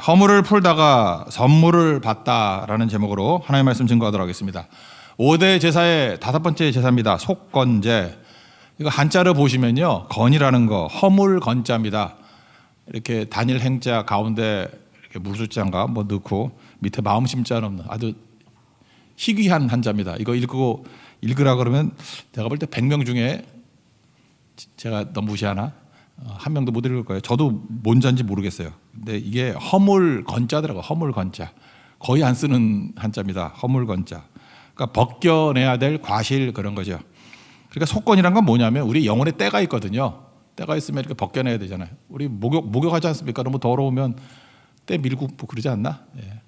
허물을 풀다가 선물을 받다라는 제목으로 하나님의 말씀 증거하도록 하겠습니다. 5대 제사의 5번째 제사입니다. 속건제. 이거 한자를 보시면요, 건이라는 거 허물 건자입니다. 이렇게 단일 행자 가운데 이렇게 물숫자인가 뭐 넣고 밑에 마음심자 넣는 아주 희귀한 한자입니다. 이거 읽으라 그러면 내가 볼 때 100명 중에 제가 너무 무시하나? 한 명도 못 읽을 거예요. 저도 뭔 자인지 모르겠어요. 근데 이게 허물 건자더라고요. 허물 건자. 거의 안 쓰는 한자입니다. 허물 건자. 그러니까 벗겨내야 될 과실 그런 거죠. 그러니까 속건이란 건 뭐냐면 우리 영혼에 때가 있거든요. 때가 있으면 이렇게 벗겨내야 되잖아요. 우리 목욕하지 않습니까? 너무 더러우면 때 밀고 뭐 그러지 않나? 예.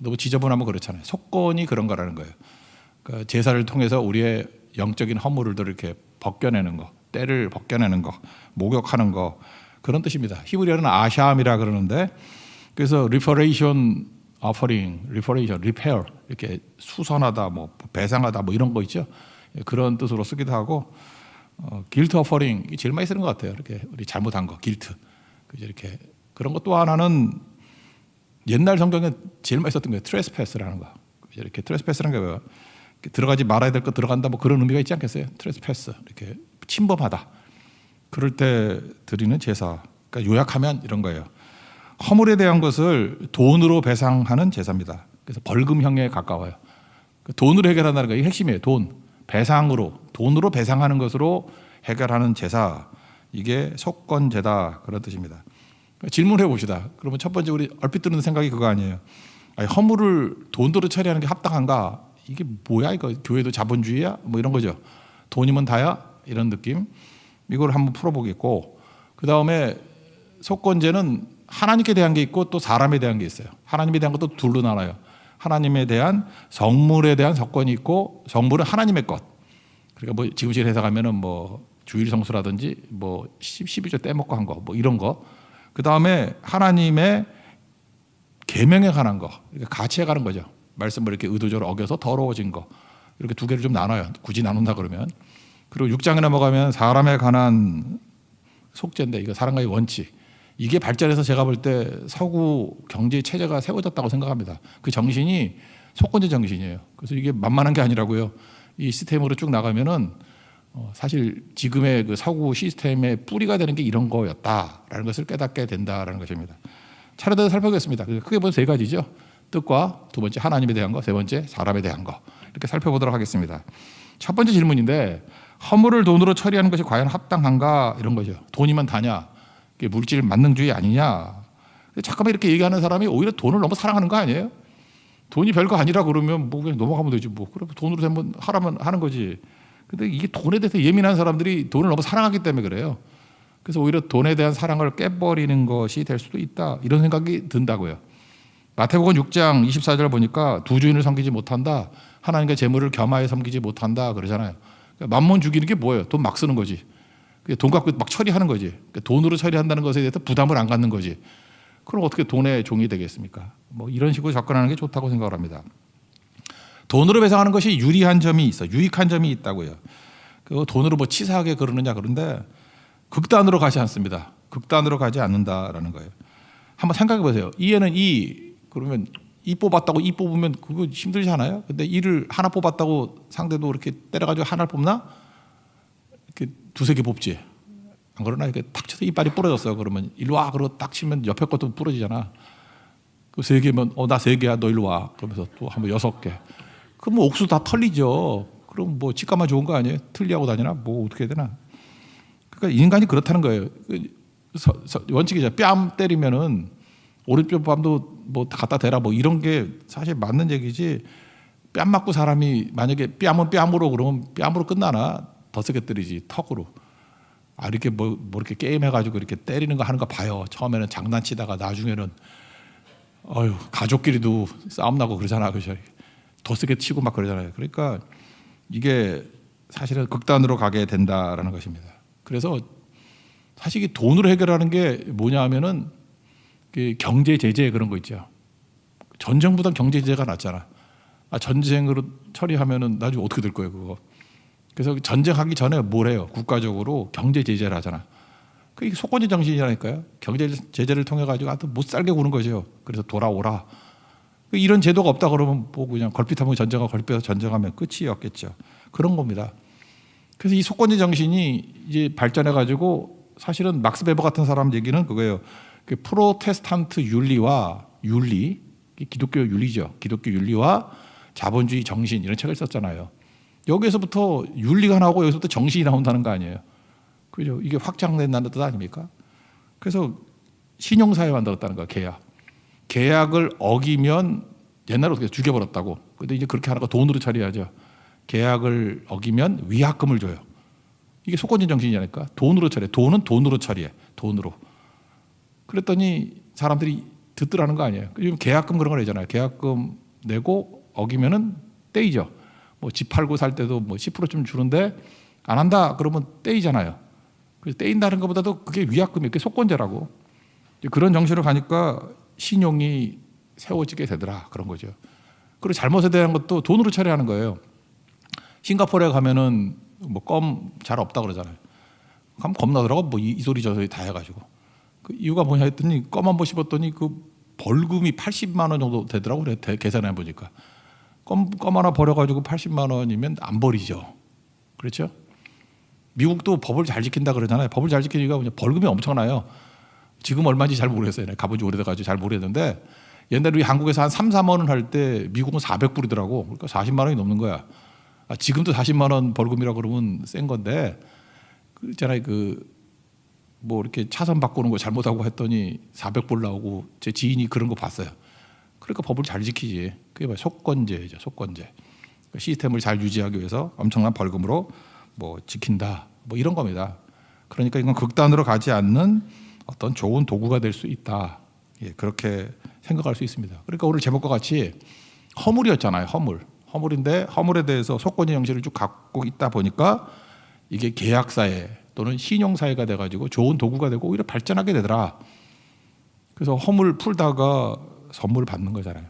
너무 지저분하면 그렇잖아요. 속건이 그런 거라는 거예요. 그러니까 제사를 통해서 우리의 영적인 허물을 이렇게 벗겨내는 거, 때를 벗겨내는 거, 목욕하는 거 그런 뜻입니다. 히브리어는 아샴이라 그러는데 그래서 reparation offering, repair 이렇게 수선하다, 뭐 배상하다, 뭐 이런 거 있죠. 그런 뜻으로 쓰기도 하고 guilt offering 제일 많이 쓰는 것 같아요. 이렇게 우리 잘못한 거, guilt. 이렇게 그런 것 또 하나는 옛날 성경에 제일 많이 썼던 거예요. trespass라는 거. 이렇게 trespass라는 게 뭐예요? 들어가지 말아야 될 거 들어간다 뭐 그런 의미가 있지 않겠어요? 트레스패스 이렇게 침범하다. 그럴 때 드리는 제사. 그러니까 요약하면 이런 거예요. 허물에 대한 것을 돈으로 배상하는 제사입니다. 그래서 벌금형에 가까워요. 돈으로 해결한다는 게 핵심이에요. 돈으로 배상하는 것으로 해결하는 제사. 이게 속건제다 그런 뜻입니다. 질문해 봅시다. 그러면 첫 번째 우리 얼핏 드는 생각이 그거 아니에요. 아니, 허물을 돈으로 처리하는 게 합당한가? 이게 뭐야 이거 교회도 자본주의야? 뭐 이런 거죠. 돈이면 다야? 이런 느낌. 이걸 한번 풀어보겠고 그 다음에 속건제는 하나님께 대한 게 있고 또 사람에 대한 게 있어요. 하나님에 대한 것도 둘로 나눠요. 하나님에 대한 성물에 대한 속건이 있고 성물은 하나님의 것. 그러니까 뭐 지금식 해석하면은 뭐 주일 성수라든지 뭐 12조 떼먹고 한 거 뭐 이런 거. 그 다음에 하나님의 계명에 관한 거, 가치에 관한 거죠. 말씀을 이렇게 의도적으로 어겨서 더러워진 거. 이렇게 두 개를 좀 나눠요. 굳이 나눈다 그러면. 그리고 6장에 넘어가면 사람에 관한 속죄인데 이거 사람과의 원칙. 이게 발전해서 제가 볼 때 서구 경제 체제가 세워졌다고 생각합니다. 그 정신이 속건제 정신이에요. 그래서 이게 만만한 게 아니라고요. 이 시스템으로 쭉 나가면은 사실 지금의 그 서구 시스템의 뿌리가 되는 게 이런 거였다라는 것을 깨닫게 된다라는 것입니다. 차례대로 살펴보겠습니다. 크게 보면 세 가지죠. 뜻과 두 번째 하나님에 대한 거, 세 번째 사람에 대한 거 이렇게 살펴보도록 하겠습니다. 첫 번째 질문인데 허물을 돈으로 처리하는 것이 과연 합당한가 이런 거죠. 돈이면 다냐? 이게 물질 만능주의 아니냐? 잠깐만 이렇게 얘기하는 사람이 오히려 돈을 너무 사랑하는 거 아니에요? 돈이 별거 아니라 그러면 뭐 그냥 넘어가면 되지 뭐. 그래 돈으로 한번 하라면 하는 거지. 근데 이게 돈에 대해서 예민한 사람들이 돈을 너무 사랑하기 때문에 그래요. 그래서 오히려 돈에 대한 사랑을 깨버리는 것이 될 수도 있다 이런 생각이 든다고요. 마태복음 6장 24절 보니까 두 주인을 섬기지 못한다. 하나님과 재물을 겸하여 섬기지 못한다 그러잖아요. 그러니까 만몬 죽이는 게 뭐예요? 돈 막 쓰는 거지. 돈 갖고 막 처리하는 거지. 그러니까 돈으로 처리한다는 것에 대해서 부담을 안 갖는 거지. 그럼 어떻게 돈의 종이 되겠습니까? 뭐 이런 식으로 접근하는 게 좋다고 생각을 합니다. 돈으로 배상하는 것이 유리한 점이 있어. 유익한 점이 있다고요. 그 돈으로 뭐 치사하게 그러느냐 그런데 극단으로 가지 않습니다. 극단으로 가지 않는다라는 거예요. 한번 생각해 보세요. 이에는 그러면 이 뽑았다고 이 뽑으면 그거 힘들지 않아요? 근데 이를 하나 뽑았다고 상대도 이렇게 때려가지고 하나를 뽑나? 이렇게 두세 개 뽑지. 안 그러나? 이렇게 탁 쳐서 이빨이 부러졌어요. 그러면 일로 와. 그러고 딱 치면 옆에 것도 부러지잖아. 그 세 개면 나 세 개야. 너 일로 와. 그러면서 또 한번 6개. 그럼 뭐 옥수 다 털리죠. 그럼 뭐 치과만 좋은 거 아니에요? 틀리하고 다니나? 뭐 어떻게 해야 되나? 그러니까 인간이 그렇다는 거예요. 원칙이죠. 뺨 때리면은 오른쪽 뺨도 뭐 갖다 대라 뭐 이런 게 사실 맞는 얘기지. 뺨 맞고 사람이 만약에 뺨은 뺨으로 그러면 뺨으로 끝나나? 더 세게 때리지 턱으로. 이렇게 뭐 이렇게 게임해가지고 이렇게 때리는 거 하는 거 봐요. 처음에는 장난치다가 나중에는 가족끼리도 싸움 나고 그러잖아. 그죠? 더 세게 치고 막 그러잖아요. 그러니까 이게 사실은 극단으로 가게 된다라는 것입니다. 그래서 사실 이 돈으로 해결하는 게 뭐냐 하면은 경제 제재 그런 거 있죠. 전쟁보다 경제 제재가 낫잖아. 전쟁으로 처리하면은 나중에 어떻게 될 거예요, 그거. 그래서 전쟁하기 전에 뭘 해요? 국가적으로 경제 제재를 하잖아. 그게 속건제 정신이라니까요. 경제 제재를 통해 가지고 아주 못 살게 구는 거죠. 그래서 돌아오라. 이런 제도가 없다 그러면 뭐 그냥 걸핏하면 전쟁하고 걸핏해서 전쟁하면 끝이었겠죠. 그런 겁니다. 그래서 이 속건제 정신이 이제 발전해 가지고 사실은 막스 베버 같은 사람 얘기는 그거예요. 그 프로테스탄트 윤리, 기독교 윤리죠. 기독교 윤리와 자본주의 정신 이런 책을 썼잖아요. 여기에서부터 윤리가 나오고 여기서부터 정신이 나온다는 거 아니에요. 그죠? 이게 확장된다는 뜻 아닙니까? 그래서 신용사회 만들었다는 거야. 계약을 어기면 옛날에 어떻게 죽여버렸다고. 근데 이제 그렇게 하는 거 돈으로 처리하죠. 계약을 어기면 위약금을 줘요. 이게 속건제 정신이니까 돈으로 처리해. 돈은 돈으로 처리해. 돈으로. 그랬더니 사람들이 듣더라는 거 아니에요. 요즘 계약금 그런 거 내잖아요. 계약금 내고 어기면은 떼이죠. 뭐 집 팔고 살 때도 뭐 10%좀 주는데 안 한다 그러면 떼이잖아요. 그래서 떼인다는 것보다도 그게 위약금이 그게 속건제라고. 그런 정신으로 가니까 신용이 세워지게 되더라 그런 거죠. 그리고 잘못에 대한 것도 돈으로 처리하는 거예요. 싱가포르에 가면은 뭐 껌 잘 없다 그러잖아요. 그럼 겁나더라고. 뭐 이 소리 저 소리 다 해가지고. 그 이유가 뭐냐 했더니 껌 한 번 씹었더니 그 벌금이 80만 원 정도 되더라고. 그래 계산해 보니까 껌 하나 버려가지고 80만 원이면 안 버리죠. 그렇죠? 미국도 법을 잘 지킨다 그러잖아요. 법을 잘 지키니까 그냥 벌금이 엄청나요. 지금 얼마인지 잘 모르겠어요. 가본 지 오래돼가지고 잘 모르겠는데 옛날에 우리 한국에서 한 3, 4만 원 할 때 미국은 400불이더라고. 그러니까 40만 원이 넘는 거야. 지금도 40만 원 벌금이라고 그러면 센 건데 그 있잖아요. 그 뭐 이렇게 차선 바꾸는 거 잘못하고 했더니 400불 나오고 제 지인이 그런 거 봤어요. 그러니까 법을 잘 지키지. 그게 뭐야? 속건제죠. 속건제. 시스템을 잘 유지하기 위해서 엄청난 벌금으로 뭐 지킨다. 뭐 이런 겁니다. 그러니까 이건 극단으로 가지 않는 어떤 좋은 도구가 될 수 있다. 예, 그렇게 생각할 수 있습니다. 그러니까 오늘 제목과 같이 허물이었잖아요. 허물인데 허물에 대해서 속건제 정신을 쭉 갖고 있다 보니까 이게 계약사회 또는 신용사회가 돼가지고 좋은 도구가 되고 오히려 발전하게 되더라. 그래서 허물 풀다가 선물 받는 거잖아요.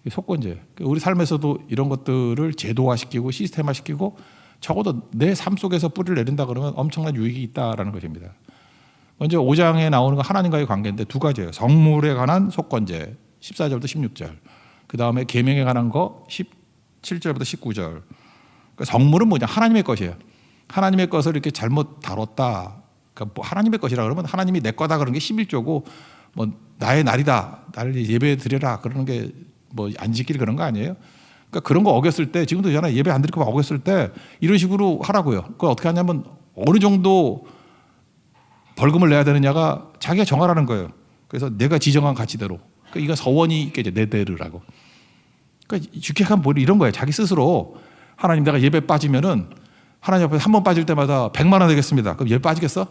속건제. 우리 삶에서도 이런 것들을 제도화시키고 시스템화시키고 적어도 내 삶 속에서 뿌리를 내린다 그러면 엄청난 유익이 있다라는 것입니다. 먼저 5장에 나오는 건 하나님과의 관계인데 두 가지예요. 성물에 관한 속건제 14절부터 16절. 그 다음에 계명에 관한 거 17절부터 19절. 그러니까 성물은 뭐냐? 하나님의 것이에요. 하나님의 것을 이렇게 잘못 다뤘다. 그러니까 뭐 하나님의 것이라 그러면 하나님이 내 거다 그런 게 11조고 뭐 나의 날이다. 나를 예배 드려라. 그러는 게 뭐 안 지키리 그런 거 아니에요? 그러니까 그런 거 어겼을 때 지금도 있잖아요. 예배 안 드릴 거 어겼을 때 이런 식으로 하라고요. 그걸 어떻게 하냐면 어느 정도 벌금을 내야 되느냐가 자기가 정하라는 거예요. 그래서 내가 지정한 가치대로. 그러니까 이거 서원이 있겠죠. 내대르라고. 그러니까 쉽게 하면 뭐 이런 거예요. 자기 스스로 하나님 내가 예배 빠지면은 하나님 앞에 한 번 빠질 때마다 100만 원 되겠습니다. 그럼 예배 빠지겠어?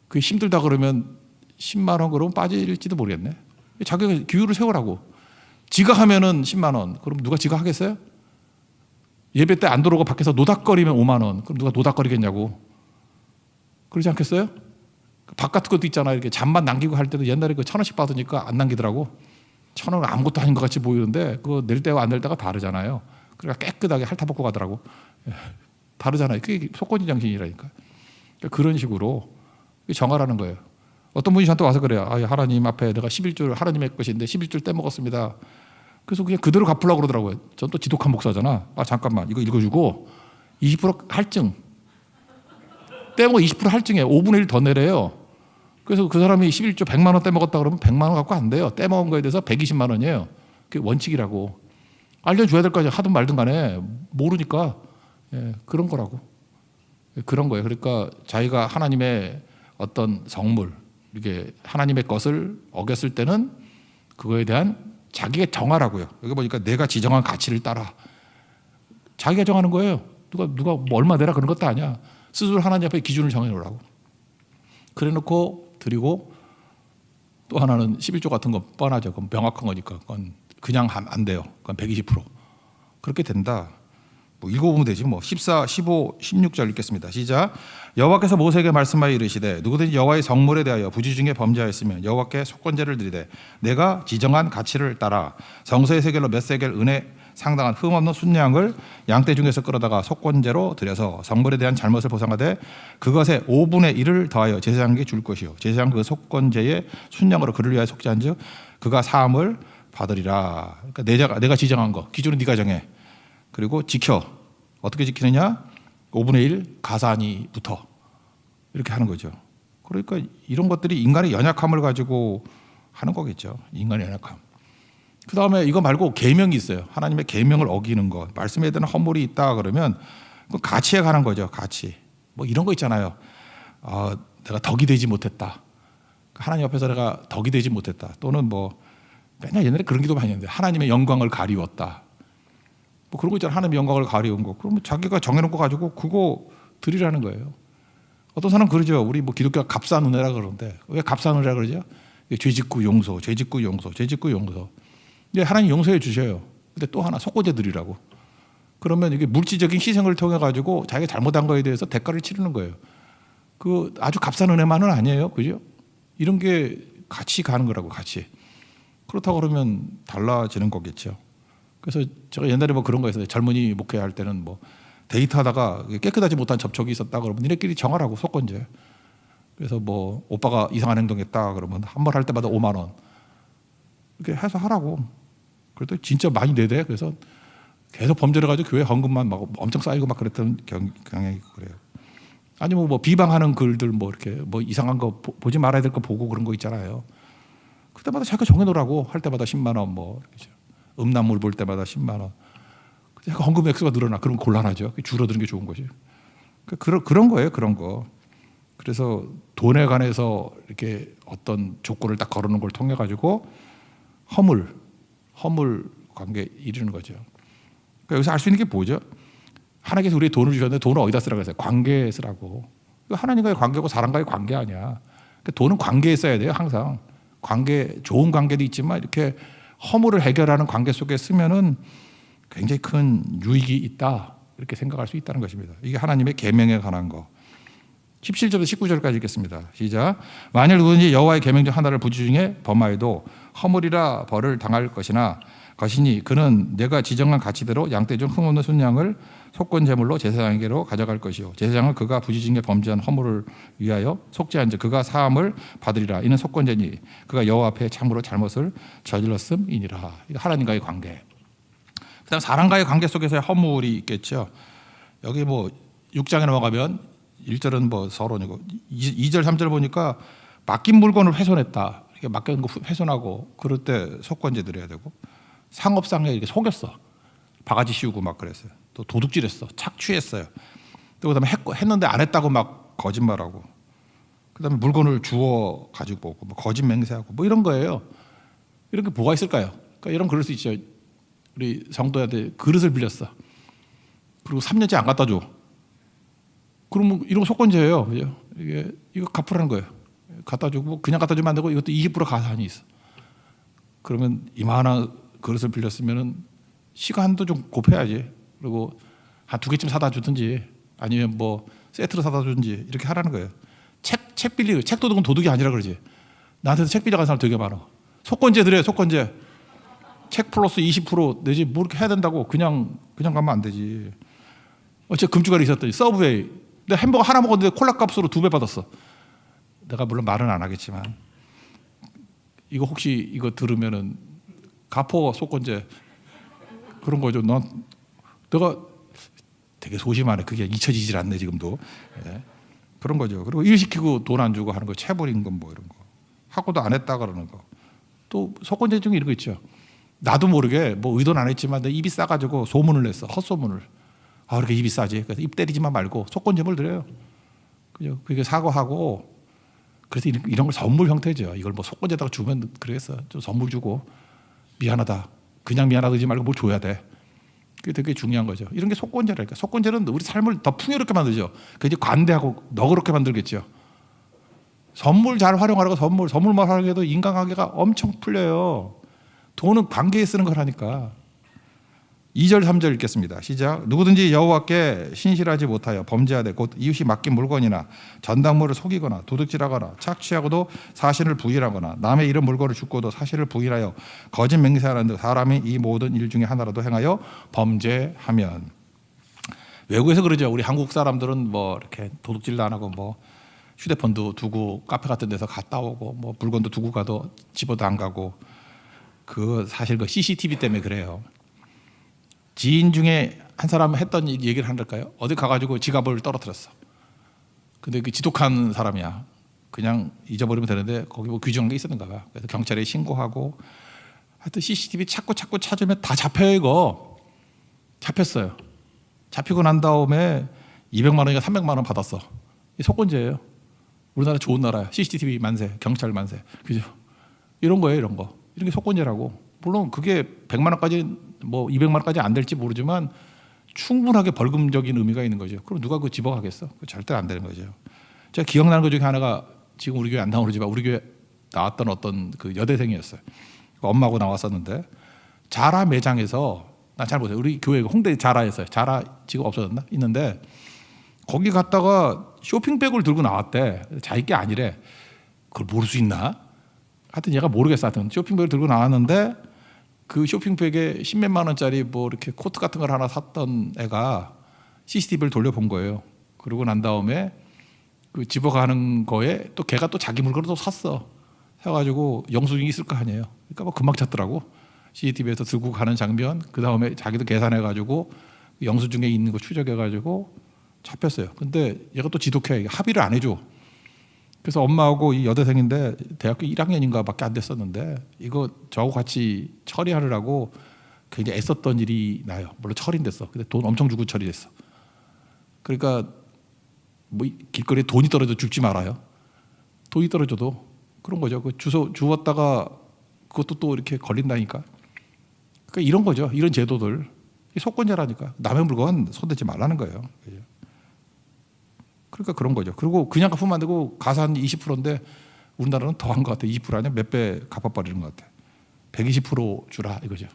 그게 힘들다 그러면 10만 원 그러면 빠질지도 모르겠네. 자기가 규율을 세우라고. 지각하면은 10만 원. 그럼 누가 지각하겠어요? 예배 때 안 들어오고 밖에서 노닥거리면 5만 원. 그럼 누가 노닥거리겠냐고. 그러지 않겠어요? 바깥 것도 있잖아요. 이렇게 잠만 남기고 할 때도 옛날에 그 1,000원씩 받으니까 안 남기더라고. 1,000원 아무것도 아닌 것 같이 보이는데 그거 낼 때와 안 낼 때가 다르잖아요. 그러니까 깨끗하게 핥아먹고 가더라고. 다르잖아요. 그게 속건제 정신이라니까. 그러니까 그런 식으로 정하라는 거예요. 어떤 분이 저한테 와서 그래요. 하나님 앞에 내가 11줄 하나님의 것인데 11줄 떼먹었습니다. 그래서 그냥 그대로 갚으려고 그러더라고요. 전 또 지독한 목사잖아. 잠깐만 이거 읽어주고 20% 할증. 떼먹어 20% 할증에 5분의 1 더 내래요. 그래서 그 사람이 11조 100만 원 떼먹었다 그러면 100만 원 갖고 안 돼요. 떼먹은 거에 대해서 120만 원이에요. 그게 원칙이라고. 알려줘야 될 거 아니에요. 하든 말든 간에 모르니까. 예, 그런 거라고. 그런 거예요. 그러니까 자기가 하나님의 어떤 성물, 이게 하나님의 것을 어겼을 때는 그거에 대한 자기가 정하라고요. 여기 보니까 내가 지정한 가치를 따라. 자기가 정하는 거예요. 누가 뭐 얼마 내라 그런 것도 아니야. 스스로 하나님 앞에 기준을 정해놓으라고. 그래 놓고 드리고 또 하나는 11조 같은 거 뻔하죠. 그건 명확한 거니까. 그건 그냥 안 돼요. 그건 120%. 그렇게 된다. 뭐 읽어보면 되지 뭐. 14, 15, 16절 읽겠습니다. 시작. 여호와께서 모세에게 말씀하여 이르시되 누구든지 여호와의 성물에 대하여 부지 중에 범죄하였으면 여호와께 속건제를 드리되 내가 지정한 가치를 따라 성소의 세겔로 몇 세겔 은혜 상당한 흠없는 순양을 양떼 중에서 끌어다가 속건제로 드려서 성물에 대한 잘못을 보상하되 그것의 5분의 1을 더하여 제사장에게 줄 것이요 제사장 그 속건제의 순양으로 그를 위하여 속죄한즉 그가 사함을 받으리라. 그러니까 내가 지정한 거 기준은 네가 정해. 그리고 지켜. 어떻게 지키느냐? 5분의 1 가산이부터 이렇게 하는 거죠. 그러니까 이런 것들이 인간의 연약함을 가지고 하는 거겠죠. 인간의 연약함. 그 다음에 이거 말고 계명이 있어요. 하나님의 계명을 어기는 것. 말씀에 대한 허물이 있다 그러면 그 가치에 관한 거죠. 가치. 뭐 이런 거 있잖아요. 내가 덕이 되지 못했다. 하나님 앞에서 내가 덕이 되지 못했다. 또는 뭐 맨날 옛날에 그런 기도 많이 했는데 하나님의 영광을 가리웠다. 뭐 그런 거 있잖아요. 하나님의 영광을 가리운 거. 그러면 자기가 정해놓은 거 가지고 그거 드리라는 거예요. 어떤 사람은 그러죠. 우리 뭐 기독교가 값싼 은혜라 그러는데 왜 값싼 은혜라 그러죠? 죄짓고 용서, 죄짓고 용서, 죄짓고 용서. 이제 하나님 용서해 주셔요. 근데 또 하나 속죄 드리라고. 그러면 이게 물질적인 희생을 통해 가지고 자기가 잘못한 거에 대해서 대가를 치르는 거예요. 그 아주 값싼 은혜만은 아니에요, 그죠? 이런 게 같이 가는 거라고 같이. 그렇다고 그러면 달라지는 거겠죠. 그래서 제가 옛날에 뭐 그런 거 있어요. 젊은이 목회할 때는 뭐 데이트하다가 깨끗하지 못한 접촉이 있었다 그러면 니네끼리 정하라고 속건제. 그래서 뭐 오빠가 이상한 행동했다 그러면 한 번 할 때마다 5만 원 이렇게 해서 하라고. 그래도 진짜 많이 내대. 그래서 계속 범죄를 가지고 교회 헌금만 막 엄청 쌓이고 막 그랬던 경향이 있고 그래요. 아니면 뭐 비방하는 글들 뭐 이렇게 뭐 이상한 거 보지 말아야 될 거 보고 그런 거 있잖아요. 그때마다 자기가 정해놓으라고. 할 때마다 10만 원 뭐 음란물 볼 때마다 10만 원. 헌금 액수가 늘어나. 그럼 곤란하죠. 줄어드는 게 좋은 거지. 그런 거예요. 그런 거. 그래서 돈에 관해서 이렇게 어떤 조건을 딱 걸어놓은 걸 통해 가지고 허물 관계 이르는 거죠. 그러니까 여기서 알 수 있는 게 뭐죠? 하나님께서 우리의 돈을 주셨는데 돈을 어디다 쓰라고 했어요? 관계에 쓰라고. 하나님과의 관계고 사람과의 관계 아니야. 그러니까 돈은 관계에 써야 돼요. 항상. 관계, 좋은 관계도 있지만 이렇게 허물을 해결하는 관계 속에 쓰면은 굉장히 큰 유익이 있다. 이렇게 생각할 수 있다는 것입니다. 이게 하나님의 계명에 관한 거. 17절부터 19절까지 읽겠습니다. 시작. 만일 누구든지 여호와의 계명 중 하나를 부지 중에 범하여도 허물이라 벌을 당할 것이니 그는 내가 지정한 가치대로 양떼 중 흠없는 순양을 속건 제물로 제사장에게로 가져갈 것이요 제사장은 그가 부지 중에 범죄한 허물을 위하여 속죄한 자 그가 사함을 받으리라. 이는 속건제니 그가 여호와 앞에 참으로 잘못을 저질렀음이니라. 이거 하나님과의 관계. 그다음 사람과의 관계 속에서의 허물이 있겠죠. 여기 뭐 6장에 넘어가면 1절은 뭐 서론이고 2절 3절 보니까 맡긴 물건을 훼손했다. 이렇게 맡긴 거 훼손하고 그럴 때 속건제 드려야 되고 상업상에 이렇게 속였어. 바가지 씌우고 막 그랬어요. 또 도둑질했어. 착취했어요. 또 그다음에 했는데 안 했다고 막 거짓말하고 그다음에 물건을 주워 가지고 오고 뭐 거짓 맹세하고 뭐 이런 거예요. 이런 게 뭐가 있을까요? 그러니까 이런 그럴 수 있죠. 우리 성도한테 그릇을 빌렸어. 그리고 3년째 안 갖다 줘. 그러면 이런 거 속건제예요. 그죠? 이거 갚으라는 거예요. 갖다 주고 그냥 갖다 주면 안 되고 이것도 20% 가산이 있어. 그러면 이만한 그릇을 빌렸으면은 시간도 좀 곱해야지. 그리고 한 2개쯤 사다 주든지 아니면 뭐 세트로 사다 주든지 이렇게 하라는 거예요. 책 빌리고 책 도둑은 도둑이 아니라 그러지. 나한테서 책 빌려간 사람 되게 많아. 속건제 드려요. 속건제. 책 플러스 20% 내지 뭐 이렇게 해야 된다고 그냥 가면 안 되지. 어째 금주갈이 있었더니 서브웨이. 내가 햄버거 하나 먹었는데 콜라 값으로 2배 받았어. 내가 물론 말은 안 하겠지만 이거 혹시 이거 들으면은 가포 속건제 그런 거죠. 내가 되게 소심하네. 그게 잊혀지질 않네 지금도. 예. 그런 거죠. 그리고 일 시키고 돈 안 주고 하는 거, 체벌 임금 뭐 이런 거, 하고도 안 했다 그러는 거. 또 속건제 중에 이런 거 있죠. 나도 모르게 뭐 의도는 안 했지만 내 입이 싸가지고 소문을 냈어. 헛소문을. 아, 그렇게 입이 싸지. 그래서 입 때리지만 말고 속건제물 드려요. 그죠? 그게 사과하고 그래서 이런 걸 선물 형태죠. 이걸 뭐 속건제다가 주면 그러겠어. 좀 선물 주고 미안하다. 그냥 미안하지 말고 뭘 줘야 돼. 그게 되게 중요한 거죠. 이런 게 속건제라니까. 속건제는 우리 삶을 더 풍요롭게 만들죠. 그게 관대하고 너그럽게 만들겠죠. 선물 잘 활용하라고 선물만 활용해도 인간관계가 엄청 풀려요. 돈은 관계에 쓰는 거라니까. 2절 3절 읽겠습니다. 시작. 누구든지 여호와께 신실하지 못하여 범죄하되 곧 이웃이 맡긴 물건이나 전당물을 속이거나 도둑질하거나 착취하고도 사실을 부인하거나 남의 이런 물건을 줍고도 사실을 부인하여 거짓 맹세하는 사람이 이 모든 일 중에 하나라도 행하여 범죄하면. 외국에서 그러죠. 우리 한국 사람들은 뭐 이렇게 도둑질도 안 하고 뭐 휴대폰도 두고 카페 같은 데서 갔다 오고 뭐 물건도 두고 가도 집어도 안 가고, 그 사실 그 CCTV 때문에 그래요. 지인 중에 한 사람 했던 얘기를 한달까요? 어디 가가지고 지갑을 떨어뜨렸어. 근데 그 지독한 사람이야. 그냥 잊어버리면 되는데 거기 뭐 규정한 게 있었는가 봐. 그래서 경찰에 신고하고, 하여튼 CCTV 찾고 찾으면 다 잡혀요. 이거 잡혔어요. 잡히고 난 다음에 200만 원인가 300만 원 받았어. 이 속건제예요. 우리나라 좋은 나라야. CCTV 만세, 경찰 만세, 그죠? 이런 거예요, 이런 거. 이런 게 속건제라고. 물론 그게 100만 원까지 뭐 200만 원까지 안 될지 모르지만 충분하게 벌금적인 의미가 있는 거죠. 그럼 누가 그거 집어가겠어? 그거 절대 안 되는 거죠. 제가 기억나는 것 중에 하나가, 지금 우리 교회 안 나오지만 우리 교회 나왔던 어떤 그 여대생이었어요. 엄마하고 나왔었는데 자라 매장에서, 난 잘 모르겠어요. 우리 교회 홍대 자라였어요. 자라 지금 없어졌나? 있는데 거기 갔다가 쇼핑백을 들고 나왔대. 자기 게 아니래. 그걸 모를 수 있나? 하여튼 얘가 모르겠어. 하여튼 쇼핑백을 들고 나왔는데 그 쇼핑백에 10몇만 원짜리 뭐 이렇게 코트 같은 걸 하나 샀던 애가 CCTV를 돌려본 거예요. 그러고 난 다음에 그 집어가는 거에 또 걔가 또 자기 물건을 또 샀어. 사가지고 영수증이 있을 거 아니에요. 그러니까 뭐 금방 찾더라고. CCTV에서 들고 가는 장면, 그 다음에 자기도 계산해가지고 영수증에 있는 거 추적해가지고 잡혔어요. 근데 얘가 또 지독해. 합의를 안 해줘. 그래서 엄마하고 이 여대생인데 대학교 1학년인가 밖에 안 됐었는데 이거 저하고 같이 처리하느라고 굉장히 애썼던 일이 나요. 물론 처리됐어. 근데 돈 엄청 주고 처리됐어. 그러니까 뭐 길거리에 돈이 떨어져 죽지 말아요. 돈이 떨어져도 그런 거죠. 그 주소 주웠다가 그것도 또 이렇게 걸린다니까. 그러니까 이런 거죠. 이런 제도들. 속건제라니까. 남의 물건 손대지 말라는 거예요. 그러니까 그런 거죠. 그리고 그냥 갚으면 안 되고 가산 20%인데 우리나라는 더 한 것 같아. 20% 아니야? 몇 배 갚아버리는 것 같아. 120% 주라 이거죠.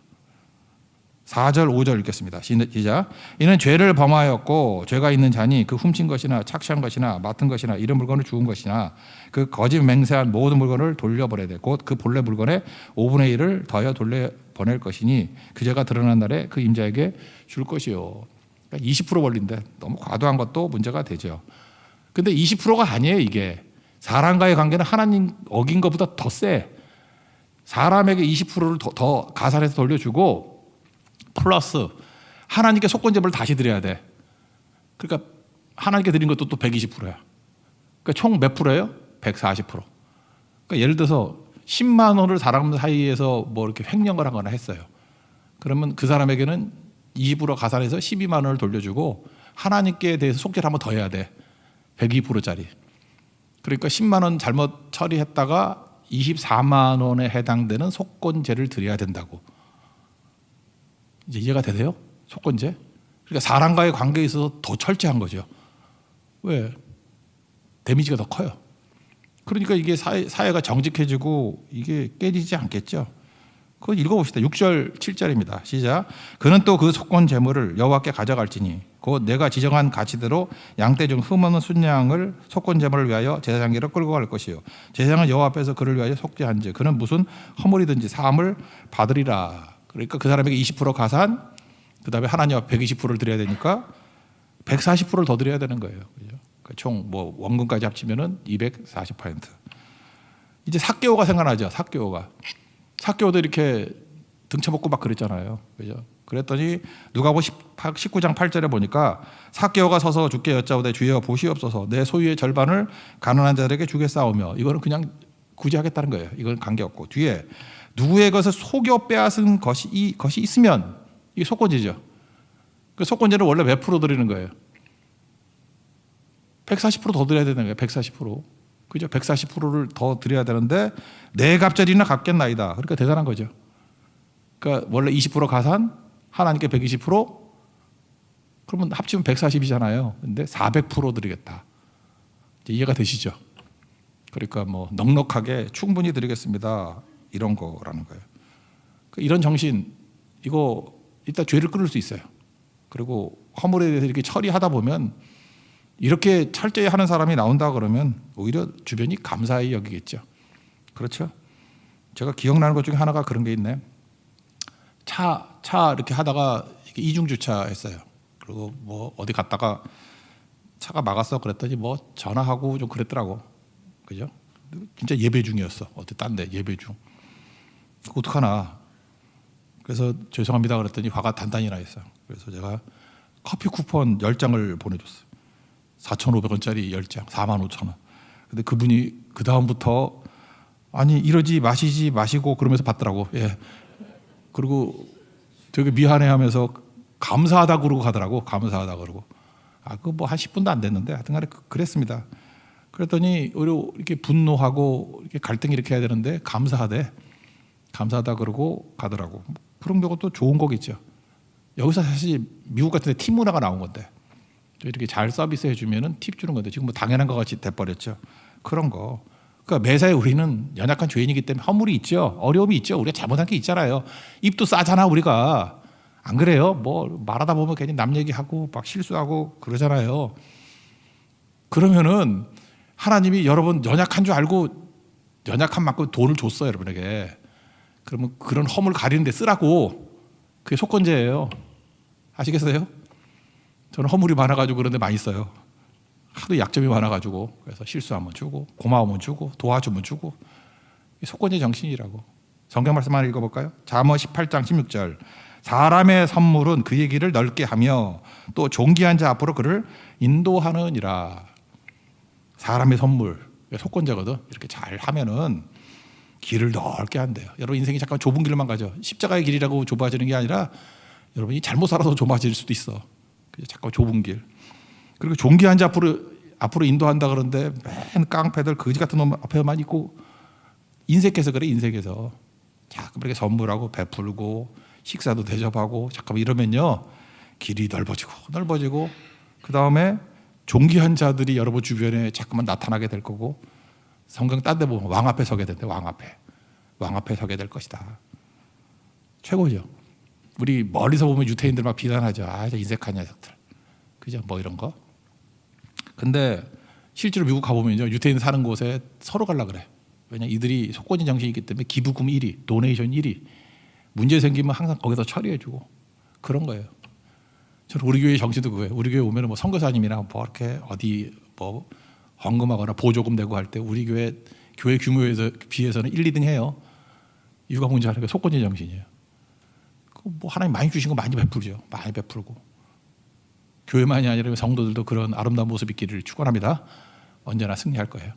4절 5절 읽겠습니다. 시작. 이는 죄를 범하였고 죄가 있는 자니 그 훔친 것이나 착취한 것이나 맡은 것이나 이런 물건을 주운 것이나 그 거짓 맹세한 모든 물건을 돌려보내야 돼. 곧 그 본래 물건의 5분의 1을 더하여 돌려보낼 것이니 그 죄가 드러난 날에 그 임자에게 줄 것이요. 그러니까 20% 벌린데 너무 과도한 것도 문제가 되죠. 근데 20%가 아니에요. 이게 사람과의 관계는 하나님 어긴 것보다 더 세. 사람에게 20%를 더 가산해서 돌려주고 플러스 하나님께 속건제물을 다시 드려야 돼. 그러니까 하나님께 드린 것도 또 120%야. 그러니까 총 몇 프로예요? 140%. 그러니까 예를 들어서 10만 원을 사람 사이에서 뭐 이렇게 횡령을 하거나 했어요. 그러면 그 사람에게는 20% 가산해서 12만 원을 돌려주고 하나님께 대해서 속죄를 한번 더 해야 돼. 102%짜리. 그러니까 10만 원 잘못 처리했다가 24만 원에 해당되는 속건제를 드려야 된다고. 이제 이해가 되세요? 속건제? 그러니까 사람과의 관계에 있어서 더 철저한 거죠. 왜? 데미지가 더 커요. 그러니까 이게 사회가 정직해지고 이게 깨지지 않겠죠. 그거 읽어봅시다. 6절 7절입니다. 시작. 그는 또 그 속건 제물을 여호와께 가져갈지니 곧 내가 지정한 가치대로 양떼 중 흠없는 순양을 속건 제물을 위하여 제사장에게로 끌고 갈 것이요 제사장은 여호와 앞에서 그를 위하여 속죄한즉 그는 무슨 허물이든지 사함을 받으리라. 그러니까 그 사람에게 20% 가산, 그 다음에 하나님 앞에 120%를 드려야 되니까 140%를 더 드려야 되는 거예요. 그러니까 총 뭐 원금까지 합치면은 240%. 이제 삭개오가 생각나죠. 삭개오도 이렇게 등쳐먹고 막 그랬잖아요. 그죠? 그랬더니 누가복음 19장 8절에 보니까 삭개오가 서서 주께 여짜오되 주여 보시옵소서 내 소유의 절반을 가난한 자들에게 주겠사오며, 이거는 그냥 굳이 하겠다는 거예요. 이건 관계없고, 뒤에 누구의 것을 속여 빼앗은 것이 있으면 이게 속건제죠. 그 속건제는 원래 몇 프로 드리는 거예요? 140%더 드려야 되는 거예요. 140%. 그죠? 140%를 더 드려야 되는데 내 갑절이나 갚겠나이다. 그러니까 대단한 거죠. 그러니까 원래 20% 가산, 하나님께 120%, 그러면 합치면 140이잖아요. 근데 400% 드리겠다. 이제 이해가 되시죠? 그러니까 뭐 넉넉하게 충분히 드리겠습니다. 이런 거라는 거예요. 이런 정신, 이거 일단 죄를 끊을 수 있어요. 그리고 허물에 대해서 이렇게 처리하다 보면 이렇게 철저히 하는 사람이 나온다 그러면 오히려 주변이 감사히 여기겠죠. 그렇죠? 제가 기억나는 것 중에 하나가 그런 게 있네. 차 이렇게 하다가 이중 주차했어요. 그리고 뭐 어디 갔다가 차가 막았어 그랬더니 뭐 전화하고 좀 그랬더라고. 그죠? 진짜 예배 중이었어. 어디 딴데 예배 중. 어떡하나. 그래서 죄송합니다 그랬더니 화가 단단히 나 있어요. 그래서 제가 커피 쿠폰 10장을 보내줬어요. 4,500원짜리 10장, 45,000원. 근데 그분이 그 다음부터 아니 이러지 마시지 마시고 그러면서 받더라고. 예. 그리고 되게 미안해하면서 감사하다 그러고 가더라고. 감사하다 그러고. 그거 뭐 한 10분도 안 됐는데 하여튼간에 그랬습니다. 그랬더니 이렇게 분노하고 이렇게 갈등이 이렇게 해야 되는데 감사하대. 감사하다 그러고 가더라고. 그런 것도 좋은 거겠죠. 여기서 사실 미국 같은 데 팁 문화가 나온 건데 이렇게 잘 서비스 해주면은 팁 주는 건데 지금 뭐 당연한 것 같이 돼버렸죠. 그런 거. 그러니까 매사에 우리는 연약한 죄인이기 때문에 허물이 있죠. 어려움이 있죠. 우리가 잘못한 게 있잖아요. 입도 싸잖아 우리가. 안 그래요? 뭐 말하다 보면 괜히 남 얘기하고 막 실수하고 그러잖아요. 그러면은 하나님이 여러분 연약한 줄 알고 연약한 만큼 돈을 줬어요 여러분에게. 그러면 그런 허물 가리는 데 쓰라고. 그게 속건제예요. 아시겠어요? 저는 허물이 많아가지고 그런 데 많이 써요. 하도 약점이 많아가지고. 그래서 실수하면 주고 고마우면 주고 도와주면 주고. 속건제 정신이라고. 성경 말씀 하나 읽어볼까요? 잠언 18장 16절. 사람의 선물은 그의 길을 넓게 하며 또 존귀한 자 앞으로 그를 인도하느니라. 사람의 선물, 속건제거든. 이렇게 잘 하면은 길을 넓게 한대요. 여러분 인생이 잠깐 좁은 길만 가죠. 십자가의 길이라고 좁아지는 게 아니라 여러분이 잘못 살아서 좁아질 수도 있어. 잠깐 좁은 길. 그리고 존귀한 자 앞으로 인도한다 그러는데 맨 깡패들 거지 같은 놈 앞에만 있고 인색해서 그래. 인색해서 자꾸 이렇게 선물하고 베풀고 식사도 대접하고 잠깐 이러면요 길이 넓어지고 그 다음에 존귀한 자들이 여러분 주변에 자꾸만 나타나게 될 거고 성경 딴 데 보면 왕 앞에 서게 된대. 왕 앞에 서게 될 것이다. 최고죠. 우리 멀리서 보면 유태인들 막 비난하죠. 저 인색한 녀석들. 그죠? 뭐 이런 거. 근데 실제로 미국 가보면요 유태인 사는 곳에 서로 갈라 그래. 왜냐 이들이 속건제 정신이기 때문에 기부금 1위, 도네이션 1위. 문제 생기면 항상 거기서 처리해주고 그런 거예요. 저는 우리 교회 정신도 그거예요. 우리 교회 오면 뭐 선교사님이나 뭐 이렇게 어디 뭐 헌금하거나 보조금 내고 할 때 우리 교회 규모에 비해서는 1, 2등 해요. 이유가 뭔지 아니까 속건제 정신이에요. 뭐 하나님 많이 주신 거 많이 베풀죠. 많이 베풀고 교회만이 아니라 성도들도 그런 아름다운 모습 있기를 축원합니다. 언제나 승리할 거예요.